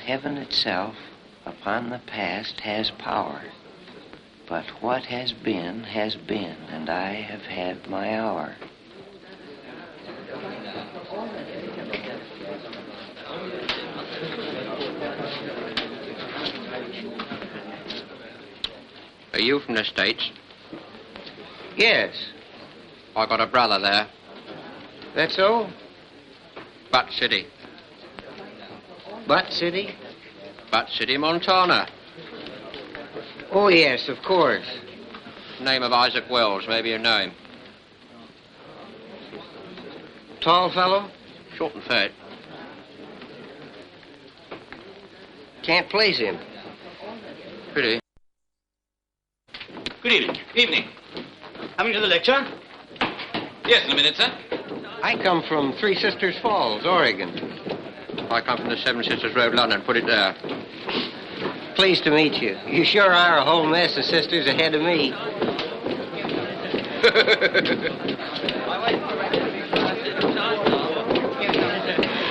heaven itself upon the past has power. But what has been, and I have had my hour. Are you from the States? Yes. I got a brother there. That's so? Butt City. Butt City? Butt City, Montana. Oh, yes, of course. Name of Isaac Wells. Maybe you know him. Tall fellow? Short and fat. Can't place him. Pretty. Good evening. Evening. Coming to the lecture? Yes, in a minute, sir. I come from Three Sisters Falls, Oregon. I come from the Seven Sisters Road, London. Put it there. Pleased to meet you. You sure are a whole mess of sisters ahead of me.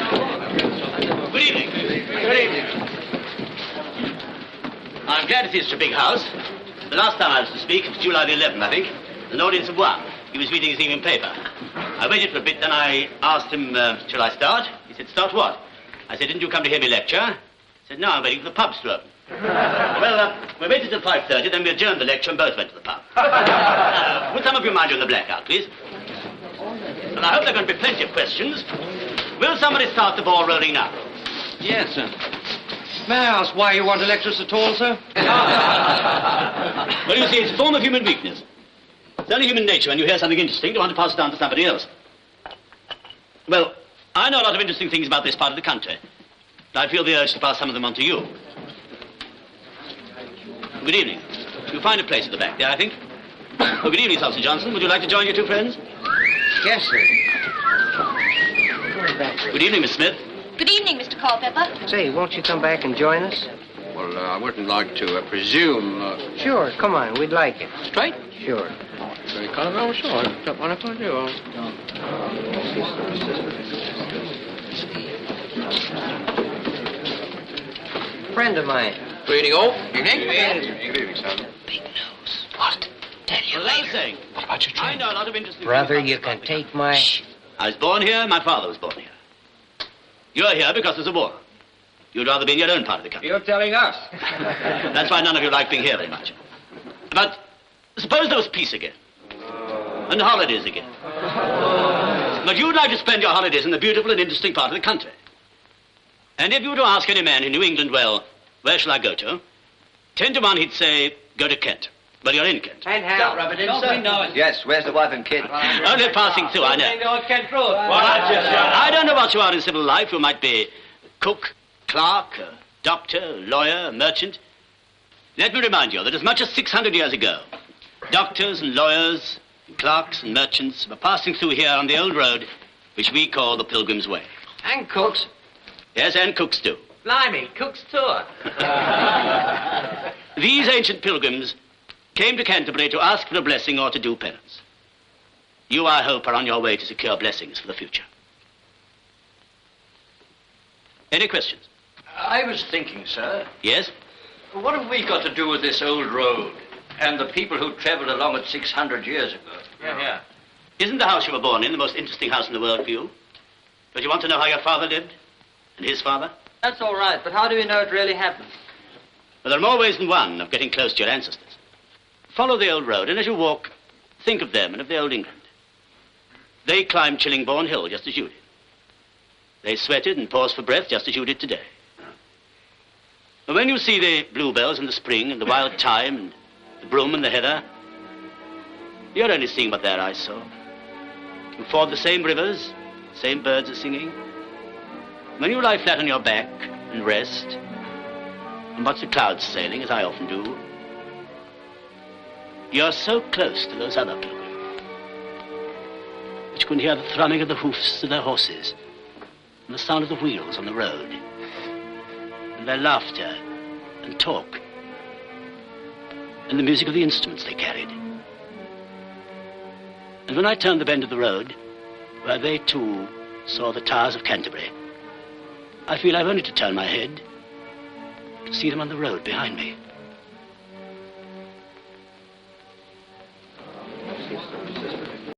Good evening. Good evening. I'm glad to see such a big house. The last time I was to speak, it was July the 11th, I think. An audience of one. He was reading his evening paper. I waited for a bit, then I asked him, shall I start? He said, start what? I said, didn't you come to hear me lecture? He said, no, I'm waiting for the pubs to open. Well, we waited till 5:30, then we adjourned the lecture and both went to the pub. Would some of you mind doing the blackout, please? And I hope there are going to be plenty of questions. Will somebody start the ball rolling now? Yes, sir. May I ask why you want to lecture us at all, sir? Well, you see, it's a form of human weakness. It's only human nature when you hear something interesting to want to pass it on to somebody else. Well, I know a lot of interesting things about this part of the country. I feel the urge to pass some of them on to you. Good evening. You'll find a place at the back there, I think. Oh, good evening, Sampson Johnson. Would you like to join your two friends? Yes, sir. Good evening, Miss Smith. Good evening, Mr. Culpepper. Say, won't you come back and join us? Well, I wouldn't like to presume. Sure, come on. We'd like it. Straight? Sure. Very kind of well, sure. I don't mind if I do. Friend of mine. Good evening, all. Evening. Good evening, sir. Big news. What? Tell you Well, I was saying, What about your I know a lot of interesting Brother, things you about can this take my... I was born here, my father was born here. You're here because there's a war. You'd rather be in your own part of the country. You're telling us. That's why none of you like being here very much. But suppose there was peace again. And holidays again. But you'd like to spend your holidays in the beautiful and interesting part of the country. And if you were to ask any man who knew England well, where shall I go to? 10 to 1 he'd say, go to Kent. Well, you're in Kent. And how? Rub it in, sir. Yes, where's the wife and kid? Only passing through, I know. I don't know what you are in civil life. You might be cook, clerk, doctor, lawyer, merchant. Let me remind you that as much as 600 years ago, doctors and lawyers, and clerks and merchants were passing through here on the old road, which we call the Pilgrim's Way. And cooks. Yes, and cooks too. Blimey, Cook's tour. These ancient pilgrims came to Canterbury to ask for a blessing or to do penance. You, I hope, are on your way to secure blessings for the future. Any questions? I was thinking, sir, Yes? what have we got to do with this old road and the people who traveled along it 600 years ago? Yeah. Isn't the house you were born in the most interesting house in the world for you? But you want to know how your father lived? And his father? That's all right, but how do we know it really happened? Well, there are more ways than one of getting close to your ancestors. Follow the old road, and as you walk, think of them and of the old England. They climbed Chillingbourne Hill just as you did. They sweated and paused for breath just as you did today. And when you see the bluebells in the spring and the wild thyme and the broom and the heather, you're only seeing what their eyes saw. You ford the same rivers, same birds are singing. When you lie flat on your back and rest and watch the clouds sailing, as I often do, you're so close to those other pilgrims that you can hear the thrumming of the hoofs of their horses and the sound of the wheels on the road and their laughter and talk and the music of the instruments they carried. And when I turned the bend of the road, where they too saw the towers of Canterbury, I feel I've only to turn my head to see them on the road behind me.